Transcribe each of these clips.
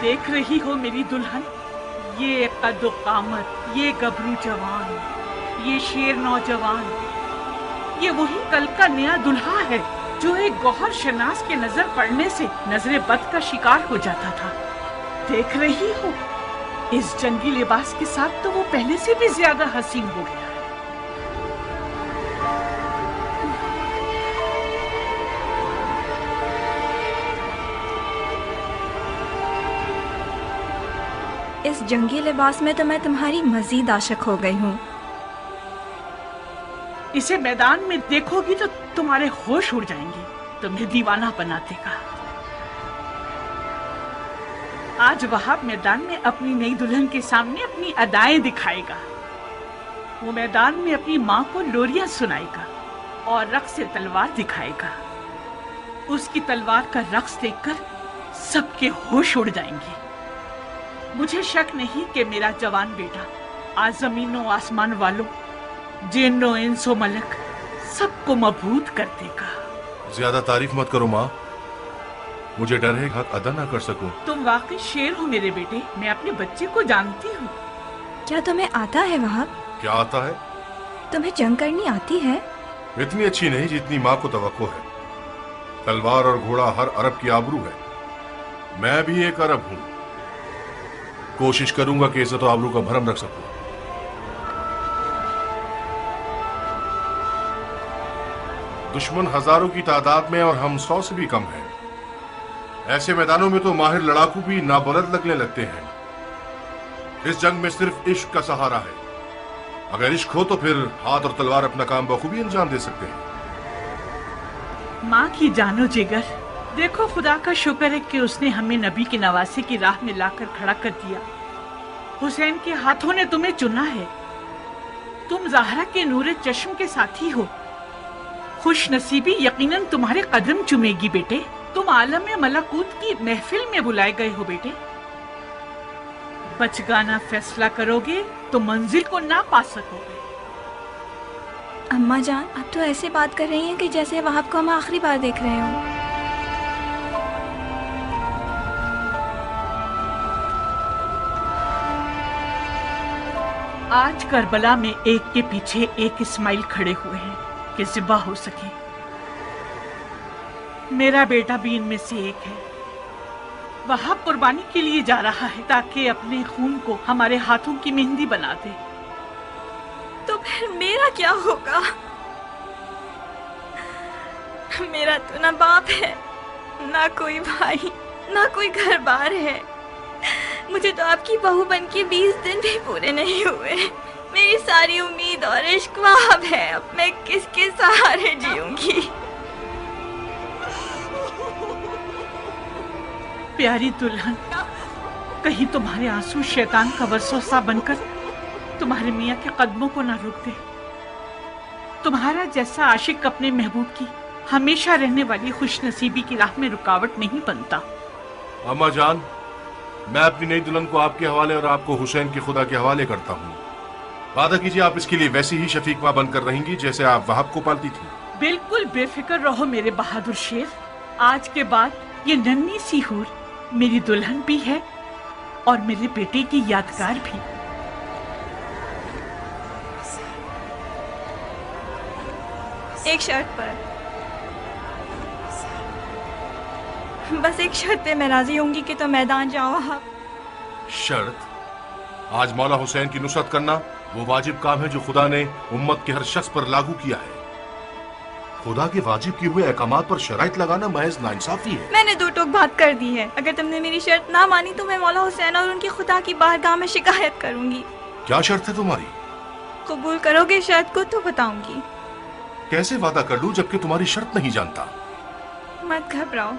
देख रही हो मेरी दुल्हन, ये कद्दो कामत, ये गबरू जवान, ये शेर नौजवान, ये वही कल का नया दुल्हा है जो एक गौहर शनास के नजर पड़ने से नजरे बद का शिकार हो जाता था। देख रही हो, इस जंगी लिबास के साथ तो वो पहले से भी ज्यादा हसीन हो गया। इस जंगी लिबास में तो मैं तुम्हारी मजीद आशिक हो गई हूँ। इसे मैदान में देखोगी तो तुम्हारे होश उड़ जाएंगे, तुम्हें दीवाना बना देगा। आज वहाब मैदान में अपनी नई दुल्हन के सामने अपनी अदाएं दिखाएगा। वो मैदान में अपनी माँ को लोरियां सुनाएगा और रक्स से तलवार दिखाएगा। उसकी तलवार का रक्स देखकर सबके होश उड़ जाएंगे। मुझे शक नहीं कि मेरा जवान बेटा आज जमीनों आसमान वालों, जिन्नो इंसो मलक सबको मबहूत कर देगा। ज्यादा तारीफ मत करो माँ, मुझे डर है हक अदा ना कर सकूं। तुम वाकई शेर हो मेरे बेटे, मैं अपने बच्चे को जानती हूँ। क्या तुम्हें आता है वहाब? क्या आता है? तुम्हें जंग करनी आती है? इतनी अच्छी नहीं जितनी माँ को तवक्को है। तलवार और घोड़ा हर अरब की आबरू है। मैं भी एक अरब हूँ। कोशिश करूंगा कि इज्जत और आबरू का भरम रख सकूं। दुश्मन हजारों की तादाद में और हम 100 से भी कम हैं। ऐसे मैदानों में तो माहिर लड़ाकू भी नाबलद लगने लगते हैं। इस जंग में सिर्फ इश्क का सहारा है। अगर इश्क हो तो फिर हाथ और तलवार अपना काम बखूबी अंजाम दे सकते हैं। माँ की जानो जिगर, देखो खुदा का शुक्र है कि उसने हमें नबी की नवासे की राह में लाकर खड़ा कर दिया। हुसैन के हाथों ने तुम्हें चुना है। तुम ज़हरा के नूरे चश्म के साथी हो। खुश नसीबी यकीनन तुम्हारे कदम चुमेगी बेटे। तुम आलम मलकूत की महफिल में बुलाए गए हो बेटे। बचगाना फैसला करोगे तो मंजिल को ना पा सकोगे। अम्मा जान, अब तो ऐसे बात कर रही हैं कि जैसे वहाब को हम आखिरी बार देख रहे हो। आज करबला में एक के पीछे एक इस्माइल खड़े हुए हैं कि ज़िबा हो सके। मेरा बेटा भी इनमें से एक है। वह कुर्बानी के लिए जा रहा है ताकि अपने खून को हमारे हाथों की मेहंदी बना दे। तो फिर मेरा क्या होगा? मेरा तो ना बाप है, ना कोई भाई, ना कोई घर बार है। मुझे तो आपकी बहू बन के 20 दिन भी पूरे नहीं हुए। मेरी सारी उम्मीद और इश्क वहाब है। अब मैं किसके सहारे जीऊंगी? प्यारी दुल्हन, कहीं तुम्हारे आंसू शैतान का वसवसा बनकर तुम्हारे मियाँ के कदमों को ना रोक दे। तुम्हारा जैसा आशिक अपने महबूब की हमेशा रहने वाली खुशनसीबी की राह में रुकावट नहीं बनता। अम्मा जान, मैं अपनी नई दुल्हन को आपके हवाले और आपको हुसैन के खुदा के हवाले करता हूँ। वादा कीजिए आप इसके लिए वैसी ही शफीक माँ बनकर रहेंगी जैसे आप वहाब को पालती थी। बिल्कुल बेफिक्र रहो मेरे बहादुर शेर। आज के बाद ये नन्ही सी हूर मेरी दुल्हन भी है और मेरे बेटे की यादगार भी। एक शर्त पर, बस एक शर्त पे मैं राजी होंगी कि तो मैदान जाओ वहाब। शर्त? आज मौला हुसैन की नुसरत करना वो वाजिब काम है जो खुदा ने उम्मत के हर शख्स पर लागू किया है। खुदा के वाजिब किए हुए अहकामात पर शराइत लगाना महज नाइंसाफी है। मैंने दो टोक बात कर दी है। अगर तुमने मेरी शर्त ना मानी तो मैं मौला हुसैन और उनकी खुदा की बारगाह में शिकायत करूंगी। क्या शर्त है तुम्हारी? कबूल करोगे शर्त को तो बताऊंगी। कैसे वादा कर लूं जबकि तुम्हारी शर्त नहीं जानता? मत घबराओ,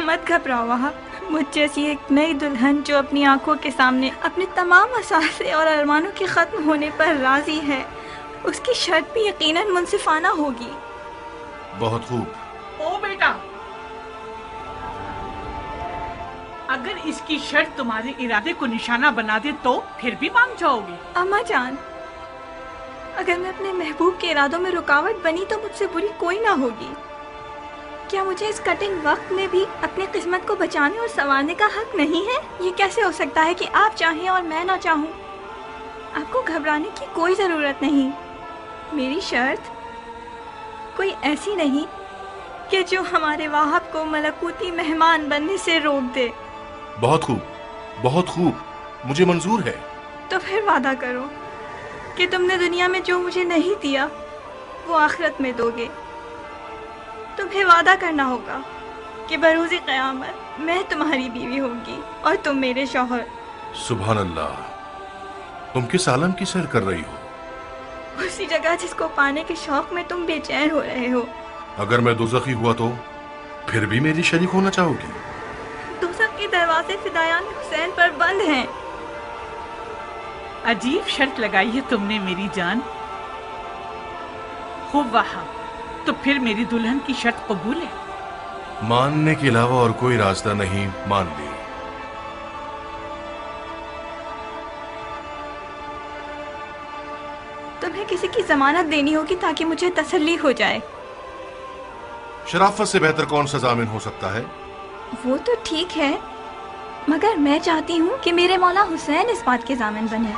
मत घबराओ वहाब। मुझ जैसी एक नई दुल्हन जो अपनी आंखों के सामने अपने तमाम असासे और अरमानों के खत्म होने पर राजी है, उसकी शर्त भी यकीनन मुनसिफाना होगी। बहुत खूब। ओ बेटा, अगर इसकी शर्त तुम्हारे इरादे को निशाना बना दे तो फिर भी मान जाओगे? अम्मा जान, अगर मैं अपने महबूब के इरादों में रुकावट बनी तो मुझसे बुरी कोई ना होगी। کیا مجھے اس کٹھن وقت میں بھی اپنی قسمت کو بچانے اور سنوارنے کا حق نہیں ہے؟ یہ کیسے ہو سکتا ہے کہ آپ چاہیں اور میں نہ چاہوں؟ آپ کو گھبرانے کی کوئی ضرورت نہیں. میری شرط کوئی ایسی نہیں کہ جو ہمارے واہب کو ملکوتی مہمان بننے سے روک دے. بہت خوب، بہت خوب، مجھے منظور ہے. تو پھر وعدہ کرو کہ تم نے دنیا میں جو مجھے نہیں دیا وہ آخرت میں دو گے. تمہیں وعدہ کرنا ہوگا کہ بروز قیامت میں تمہاری بیوی ہوگی اور تم میرے شوہر. سبحان اللہ، تم کس عالم کی سیر کر رہی ہو؟ اسی جگہ جس کو پانے کے شوق میں تم بے چین ہو رہے ہو. اگر میں دوزخی ہوا تو پھر بھی میری شریک ہونا چاہو گی؟ دوزخ کے دروازے فدایان حسین پر بند ہیں. عجیب شرط لگائی ہے تم نے میری جان. خوب وہاں، تو پھر میری دلہن کی شرط قبول ہے؟ ماننے کے علاوہ اور کوئی راستہ نہیں، مان لی. تمہیں کسی کی ضمانت دینی ہوگی تاکہ مجھے تسلی ہو جائے. شرافت سے بہتر کون سا ضامن ہو سکتا ہے؟ وہ تو ٹھیک ہے، مگر میں چاہتی ہوں کہ میرے مولا حسین اس بات کے ضامن بنے.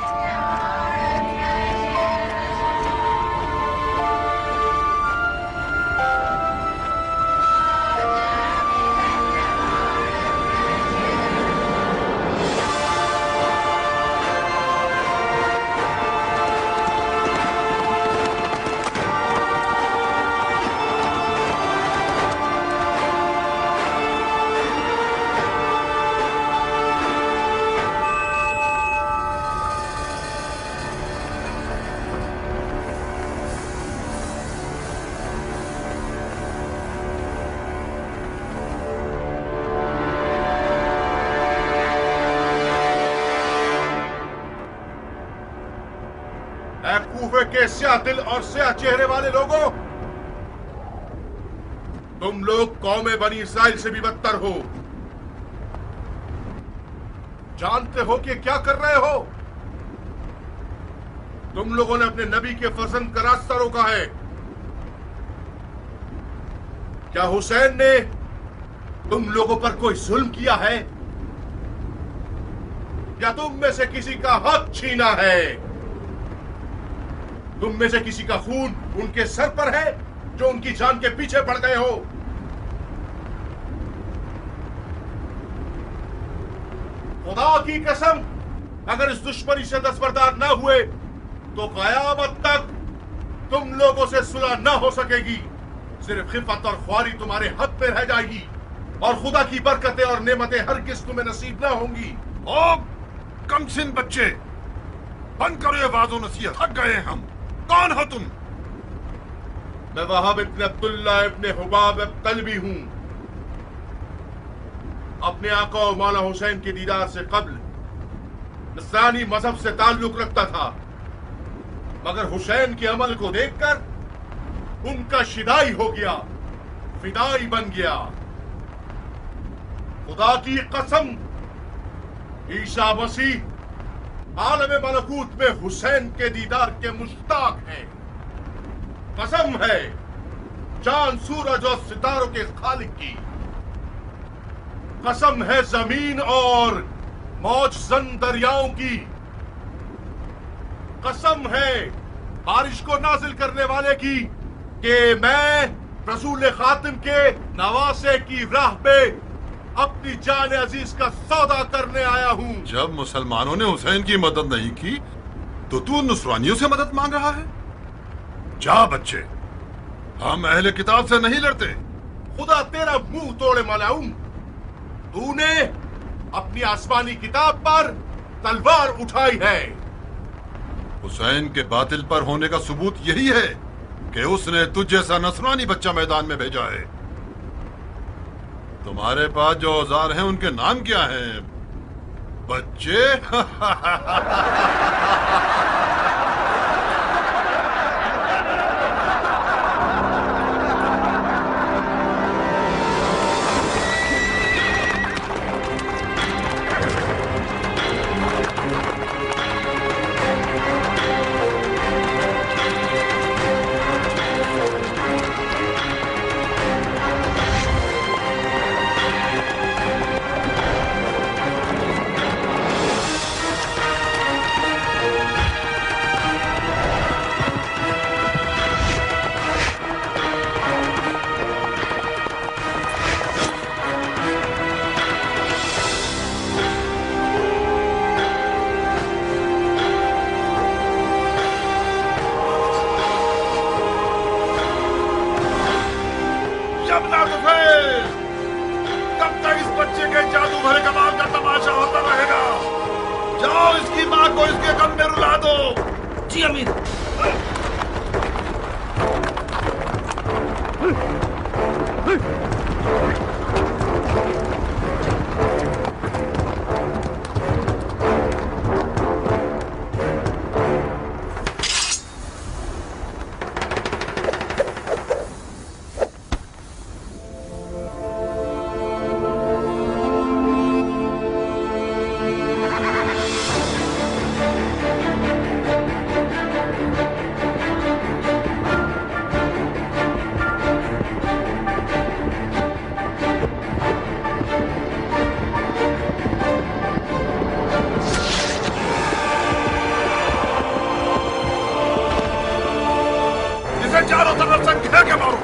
کے سیاہ دل اور سیاہ چہرے والے لوگوں، تم لوگ قوم بنی اسرائیل سے بھی بدتر ہو. جانتے ہو کہ کیا کر رہے ہو؟ تم لوگوں نے اپنے نبی کے فرزند کا راستہ روکا ہے. کیا حسین نے تم لوگوں پر کوئی ظلم کیا ہے یا تم میں سے کسی کا حق چھینا ہے؟ تم میں سے کسی کا خون ان کے سر پر ہے جو ان کی جان کے پیچھے پڑ گئے ہو؟ خدا کی قسم، اگر اس دشمنی سے دستبردار نہ ہوئے تو قیامت تک تم لوگوں سے صلح نہ ہو سکے گی. صرف خفت اور خواری تمہارے حد پہ رہ جائے گی اور خدا کی برکتیں اور نعمتیں ہرگز تمہیں نصیب نہ ہوں گی. او کم سن بچے، بند کرو یہ واز و نصیحت، تھک گئے ہم. کون ہو تم؟ میں وہاب ابن عبداللہ ابن حباب طلبی ہوں. اپنے آقا و مولا حسین کے دیدار سے قبل نصرانی مذہب سے تعلق رکھتا تھا، مگر حسین کے عمل کو دیکھ کر ان کا شدائی ہو گیا، فدائی بن گیا. خدا کی قسم، عیسیٰ مسیح عالم ملکوت میں حسین کے دیدار کے مشتاق ہیں. قسم ہے چاند سورج اور ستاروں کے خالق کی، قسم ہے زمین اور موج زن دریاؤں کی، قسم ہے بارش کو نازل کرنے والے کی کہ میں رسول خاتم کے نواسے کی راہ پہ اپنی جان عزیز کا سودا کرنے آیا ہوں. جب مسلمانوں نے حسین کی مدد نہیں کی تو نصرانیوں سے مدد مانگ رہا ہے؟ جا بچے، ہم اہل کتاب سے نہیں لڑتے. خدا تیرا منہ توڑے ملعون، تو نے اپنی آسمانی کتاب پر تلوار اٹھائی ہے. حسین کے باطل پر ہونے کا ثبوت یہی ہے کہ اس نے تجھ جیسا نصرانی بچہ میدان میں بھیجا ہے. تمہارے پاس جو اوزار ہیں ان کے نام کیا ہیں بچے؟ اس کی ماں کو اس کے غم میں رلا دو. جی امیر. چاروں طرف سے گھیر کے مارو.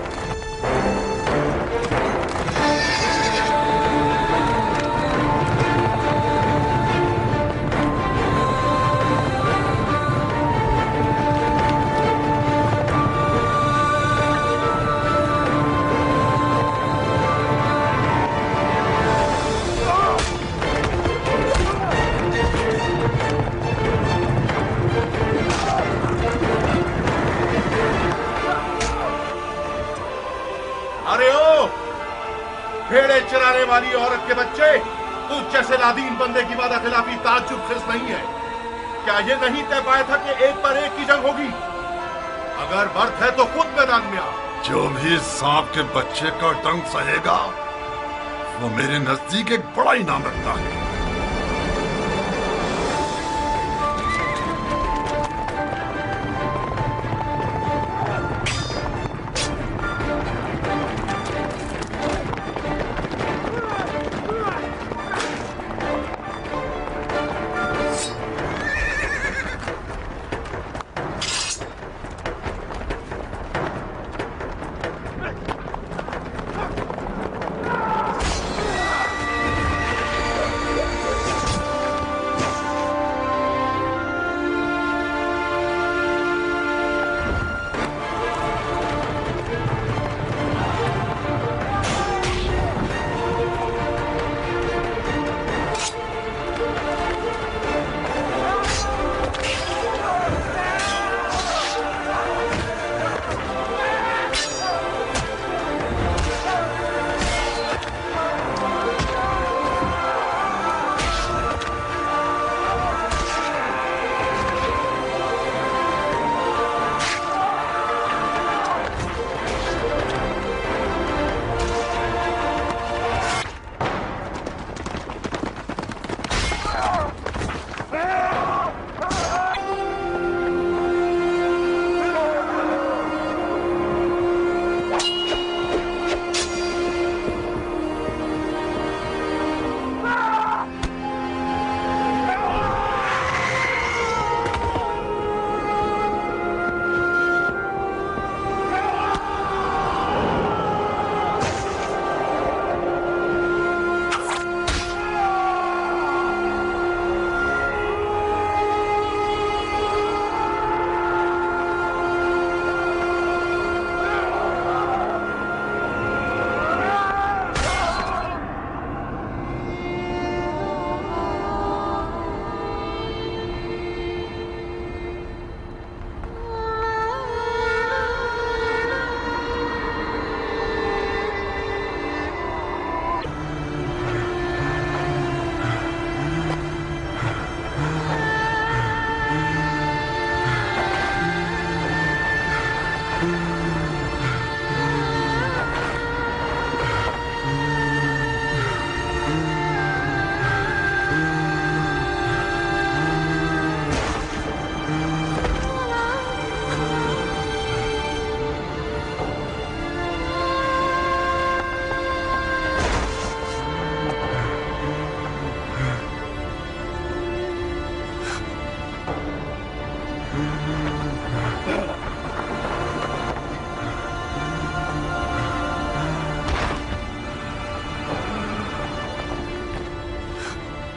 بھیڑے چرانے والی عورت کے بچے اس جیسے نادین بندے کی وعدہ خلافی تعجب خیز نہیں ہے. کیا یہ نہیں طے پایا تھا کہ ایک پر ایک کی جنگ ہوگی؟ اگر برت ہے تو خود میدان میں آ. جو بھی سانپ کے بچے کا ڈنگ سہے گا وہ میرے نزدیک ایک بڑا انعام رکھتا ہے.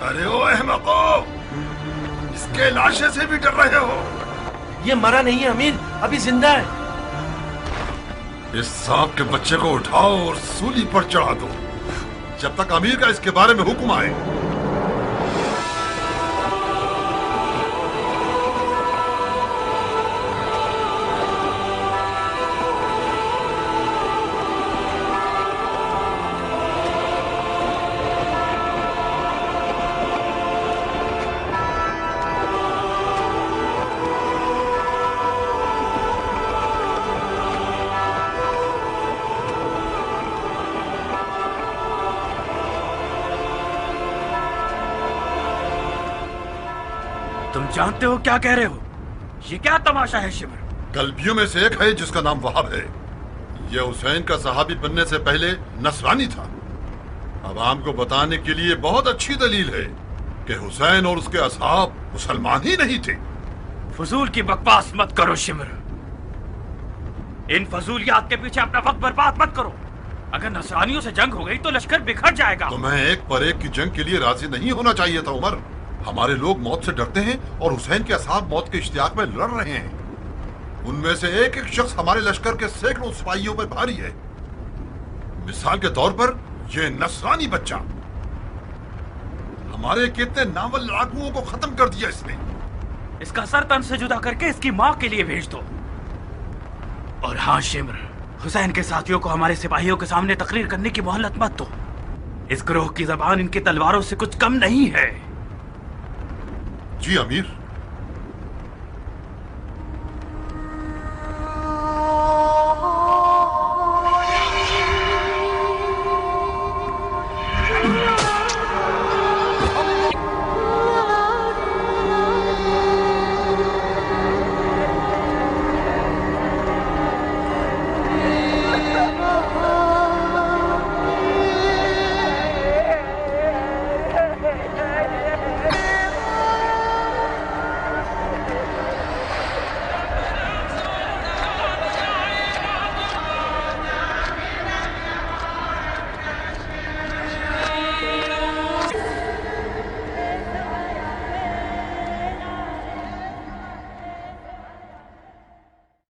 ارے او احمقو، اس کے لاشے سے بھی ڈر رہے ہو؟ یہ مرا نہیں ہے امیر، ابھی زندہ ہے. اس سانپ کے بچے کو اٹھاؤ اور سولی پر چڑھا دو جب تک امیر کا اس کے بارے میں حکم آئے. तुम जानते हो क्या कह रहे हो? ये क्या तमाशा है शिमर? कल्बियों में से एक है जिसका नाम वहाब है। यह हुसैन का सहाबी बनने से पहले नसरानी था। अवाम को बताने के लिए बहुत अच्छी दलील है कि हुसैन और उसके असहाब मुसलमान ही नहीं थे। फजूल की बकवास मत करो शिमर। इन फजूलियात के पीछे अपना वक्त बर्बाद मत करो। अगर नसरानियों से जंग हो गई तो लश्कर बिखर जाएगा। तुम्हें एक पर एक की जंग के लिए राजी नहीं होना चाहिए था उमर। हमारे लोग मौत से डरते हैं और हुसैन के असहाब मौत के इश्तियाक में लड़ रहे हैं। उनमें से एक एक शख्स हमारे लश्कर के सैकड़ों सिपाहियों पर भारी है। मिसाल के तौर पर यह नसरानी बच्चा हमारे कितने नावल लड़ाकुओं को खत्म कर दिया इसने। इसका सर तन से जुदा करके इसकी माँ के लिए भेज दो। और हाँ शिमर, हुसैन के साथियों को हमारे सिपाहियों के सामने तकरीर करने की मोहलत मत दो। इस ग्रोह की जबान इनकी तलवारों से कुछ कम नहीं है। जी अमीर।